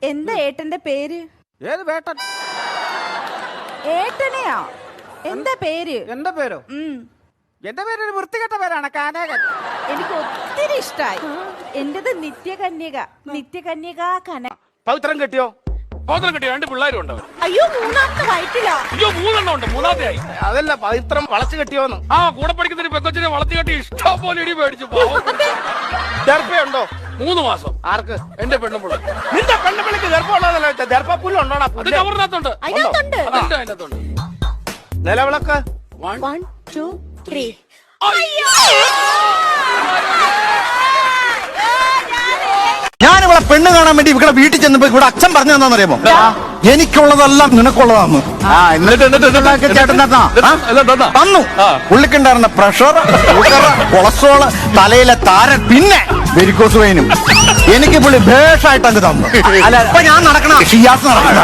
എന്താ ഏട്ടന്റെ പേര്? ഏത് വേട്ടൻ? ഏട്ടനെയാ? എന്താ പേര്? എന്റെ പേരോ? എന്റെ പേര് ഒരു വൃത്തികെട്ട പേരാണ്, കാനകൻ. എനിക്ക് ഒത്തിരി ഇഷ്ടായി. എന്റേത് നിത്യകന്യക. നിത്യകന്യക കന. പവിത്രം കെട്ടിയോ? പവിത്രം കെട്ടിയോ? 2 പിള്ളേരും ഉണ്ട്. അയ്യോ, മൂന്നാമത്തെ വയറ്റില്ല. അയ്യോ, 3 ഉണ്ട്. 3ാമത്തെ ആയി. അതല്ല, പവിത്രം വളച്ചു കെട്ടിയോന്ന്. ആ, കൂടെ പഠിക്കുന്ന പെക്കൊച്ചിനെ വളർത്തി കെട്ടി ഇഷ്ടം പോലെ ഇടി മേടിച്ചു. ഗർഭയുണ്ടോ? 3 മാസം. ആർക്ക്? എന്റെ പെണ്ണുപിള്ള. നിന്റെ പെണ്ണുപിള്ളിക്ക് ഗർഭമുള്ളതല്ല, ഗർഭപ്പുല്ല് ഉണ്ടോടാ? അത് കവറിനകത്തുണ്ട്. അതിനകത്തുണ്ട്. അതിനകത്തുണ്ട്. നിലവിളക്ക് 1 2 3. ഞാനിവിടെ പെണ്ണ് കാണാൻ വേണ്ടി ഇവിടെ വീട്ടിൽ ചെന്നപ്പോ ഇവിടെ അച്ഛൻ പറഞ്ഞു തന്നറിയാമോ? എനിക്കുള്ളതെല്ലാം നിനക്കുള്ളതാന്ന്. ചേട്ടൻ തന്നു. പുള്ളിക്കുണ്ടായിരുന്ന പ്രഷർ, ഷുഗർ, കൊളസ്ട്രോള്, തലയിലെ താരൻ, പിന്നെ വെരിക്കോസ് വെയിനും എനിക്ക് പുള്ളി ഭേഷായിട്ട് അങ്ങ് തന്നു. അല്ല, ഇപ്പൊ ഞാൻ നടക്കണ ഷിയാസ് നടക്കണ